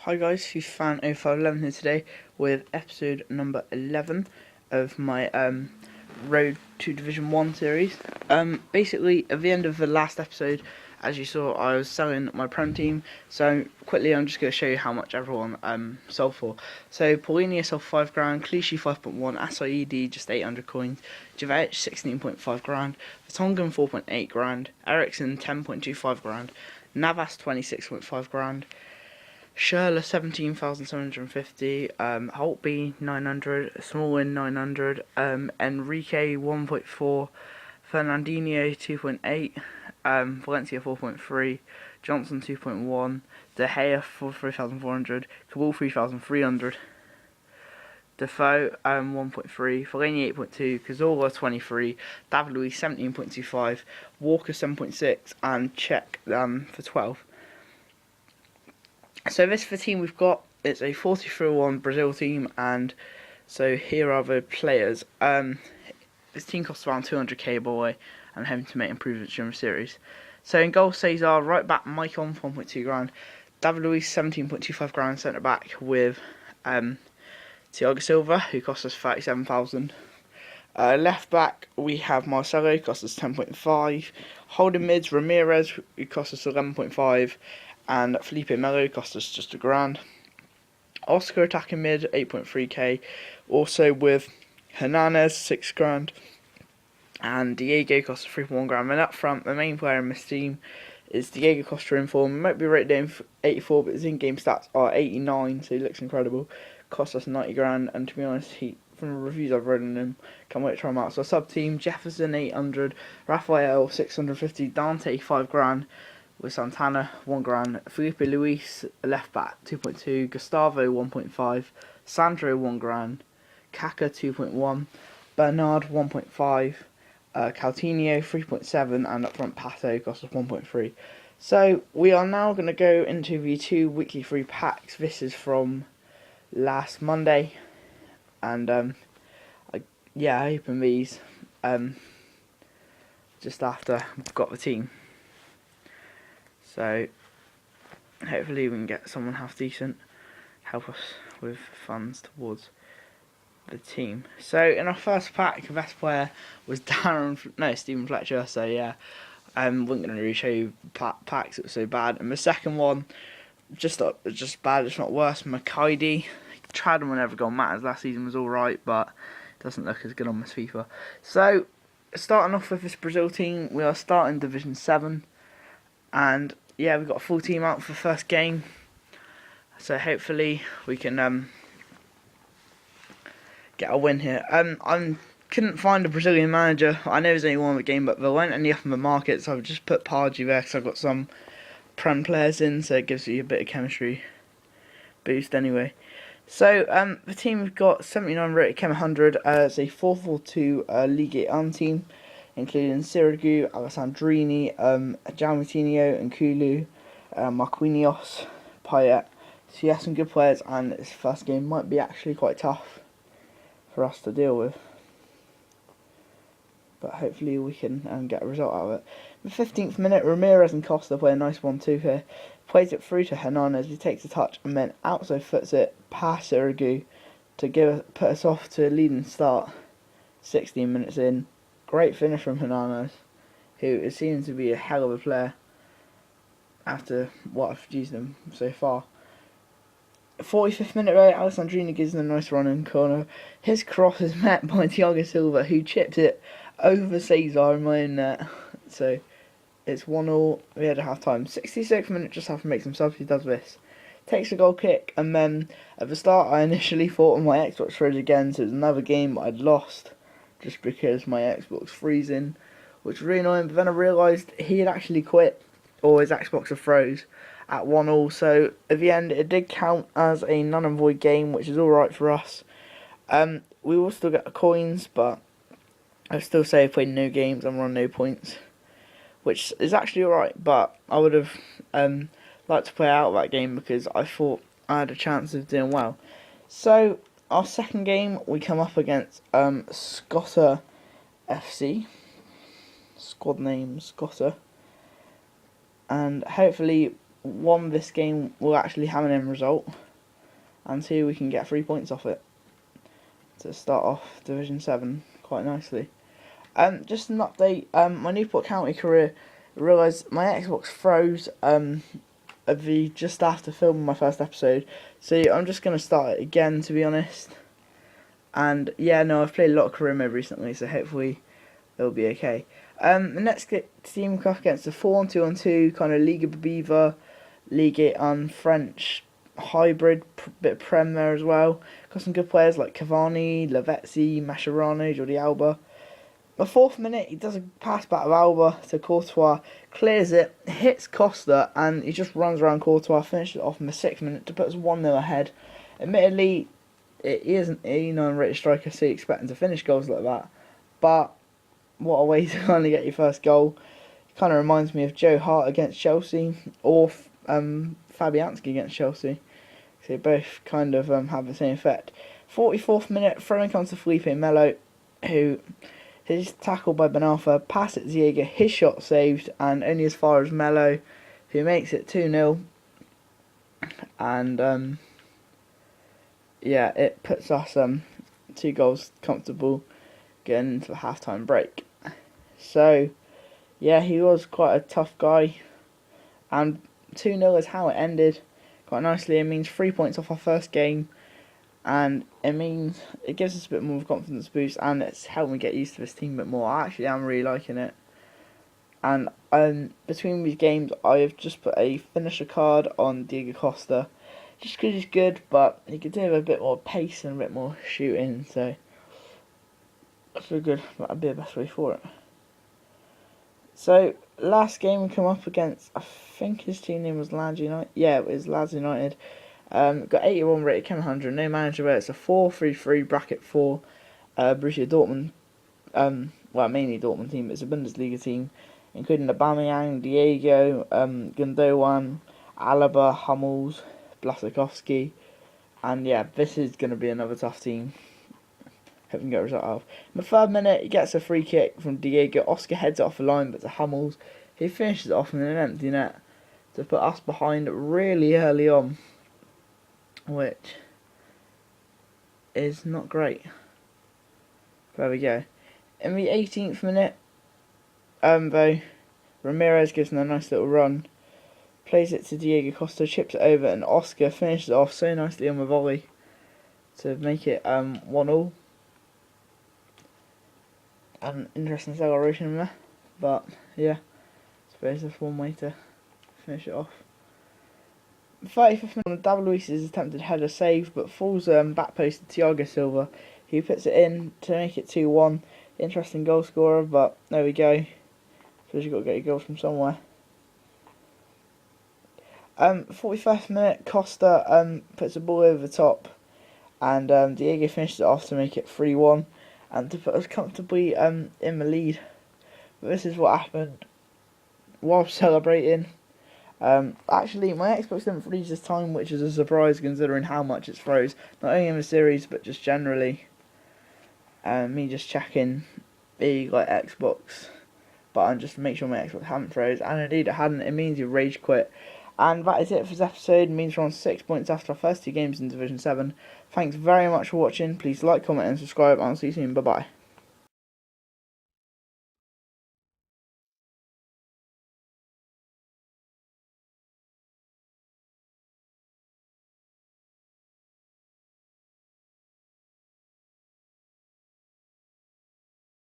Hi guys, FIFA fan 0511 here today with episode number 11 of my Road to Division 1 series. Basically, at the end of the last episode, as you saw, I was selling my Prem team, so quickly I'm just going to show you how much everyone sold for. So, Paulinia sold 5 grand, Clichy 5.1, Asaidi just 800 coins, Javec 16.5 grand, Vertonghen 4.8 grand, Ericsson 10.25 grand, Navas 26.5 grand, Schürrle 17,750, Holtby 900, Smallwin 900, Enrique 1.4, Fernandinho 2.8, Valencia 4.3, Johnson 2.1, De Gea 3,400, Kabul 3,300, Defoe 1.3, Fellaini 8.2, Cazorla 23, David Luiz 17.25, Walker 7.6, and Czech for 12. So this is the team we've got. It's a 43-1 Brazil team, and so here are the players. This team costs around 200k by the way, and hoping to make improvements during the series. So in goal, Cesar, right back, Maicon 1.2 grand, David Luiz 17.25 grand, centre back with Thiago Silva, who costs us 37,000. Left back we have Marcelo, who costs us 10.5. Holding mids, Ramirez, who costs us 11.5. And Felipe Melo cost us just a grand. Oscar attacking mid 8.3k, also with Hernandez 6 grand, and Diego cost us 3.1 grand. And up front, the main player in this team is Diego Costa in form. He might be rated down 84, but his in-game stats are 89, so he looks incredible. Cost us 90 grand, and to be honest, from the reviews I've read on him, can't wait to try him out. So sub team: Jefferson 800, Rafael 650, Dante 5 grand. With Santana 1 grand, Felipe Luis left back 2.2, Gustavo 1.5, Sandro 1 grand, Kaka 2.1, Bernard 1.5, Coutinho 3.7, and up front Pato cost us 1.3. So we are now going to go into the 2 weekly free packs. This is from last Monday, and I opened these just after I've got the team. So hopefully we can get someone half decent, help us with funds towards the team. So in our first pack, the best player was Stephen Fletcher. So yeah, wasn't going to really show you packs, it was so bad. And the second one, just bad, it's not worse. Makaidi, tried him whenever goal matters. Last season was alright, but doesn't look as good on this FIFA. So starting off with this Brazil team, we are starting Division 7, and yeah, we've got a full team out for the first game, so hopefully we can get a win here. I couldn't find a Brazilian manager. I know there's only one in the game, but there weren't any up in the market, so I've just put Pardew there because I've got some Prem players in, so it gives you a bit of chemistry boost anyway. So the team we've got 79 rated Chem 100. It's a 4-4-2 Ligue 1 team, including Sirigu, Alessandrini, Jalmatinho, and Kulu, Marquinhos, Payet. So he has some good players, and this first game might be actually quite tough for us to deal with. But hopefully we can get a result out of it. In the 15th minute, Ramirez and Costa play a nice 1-2 here. Plays it through to Hernandez, he takes a touch and then outside foots it past Sirigu to put us off to a leading start. 16 minutes in. Great finish from Hernandez, who is seen to be a hell of a player after what I've used him so far. 45th minute, Alessandrini gives him a nice run in corner. His cross is met by Thiago Silva, who chips it over Cesar in my own net. So it's 1-1. We had a half time. 66th minute, just after makes himself, he does this. Takes a goal kick, and then at the start I initially thought my Xbox froze again, so it was another game I'd lost, just because my Xbox freezing, which was really annoying. But then I realised he had actually quit, or his Xbox had froze at 1-1. So at the end, it did count as a null and void game, which is alright for us. We will still get the coins, but I still say I played no games, I'm on no points, which is actually alright. But I would have liked to play out that game because I thought I had a chance of doing well. So our second game, we come up against Scotta FC. Squad name Scotta. And hopefully one, this game will actually have an end result, and two, we can get 3 points off it to start off Division 7 quite nicely. Just an update, my Newport County career, I realised my Xbox froze just after filming my first episode, so I'm just going to start it again, to be honest. And yeah, no, I've played a lot of career mode recently, so hopefully it'll be okay. The next team come up against a 4-on-2-on-2 kind of Liga Beaver, Ligue 1 French hybrid, bit of Prem there as well. Got some good players like Cavani, Lavezzi, Mascherano, Jordi Alba. The 4th minute, he does a pass back of Alba to Courtois, clears it, hits Costa, and he just runs around Courtois, finishes it off in the 6th minute to put us 1-0 ahead. Admittedly, he isn't a non-rated striker, so you expect him to finish goals like that. But what a way to kind of get your first goal. It kind of reminds me of Joe Hart against Chelsea, or Fabianski against Chelsea. So they both kind of have the same effect. 44th minute, throwing comes to Felipe Melo, who is tackled by Benalfa, pass at Diego, his shot saved, and only as far as Melo, who makes it 2-0. And yeah, it puts us 2 goals comfortable getting into the half-time break. So yeah, he was quite a tough guy, and 2-0 is how it ended quite nicely. It means 3 points off our first game, and it gives us a bit more of a confidence boost, and it's helped me get used to this team a bit more. I actually am really liking it. And between these games, I have just put a finisher card on Diego Costa, just because he's good, but he could do with a bit more pace and a bit more shooting, so I feel good that'd be the best way for it. So, last game we come up against, I think his team name was Lads United. Yeah, it was Lads United. Got 81 rated, Ken 100, no manager there. It's a 4-3-3 bracket 4. Borussia Dortmund, mainly Dortmund team, but it's a Bundesliga team, including Aubameyang, Diego, Gundogan, Alaba, Hummels, Blasakowski, and yeah, this is going to be another tough team. Hope we can get a result out of. In the 3rd minute, he gets a free kick from Diego. Oscar heads it off the line, but to Hummels, he finishes it off in an empty net to put us behind really early on, which is not great. There we go. In the 18th minute, though, Ramirez gives him a nice little run, plays it to Diego Costa, chips it over, and Oscar finishes it off so nicely on the volley to make it 1-1. An interesting acceleration there, but yeah, I suppose that's one way to finish it off. 35th minute, David Luiz's attempted header save, but falls back post to Thiago Silva. He puts it in to make it 2-1. Interesting goal scorer, but there we go. Because you've got to get your goals from somewhere. 41st minute, Costa puts the ball over the top, and Diego finishes it off to make it 3-1, and to put us comfortably in the lead. But this is what happened while celebrating. Actually, my Xbox didn't freeze this time, which is a surprise considering how much it's froze. Not only in the series, but just generally. Me just checking the Xbox button just to make sure my Xbox hadn't froze, and indeed it hadn't. It means you rage quit. And that is it for this episode. It means we're on 6 points after our first 2 games in Division 7. Thanks very much for watching. Please like, comment and subscribe, and I'll see you soon. Bye bye.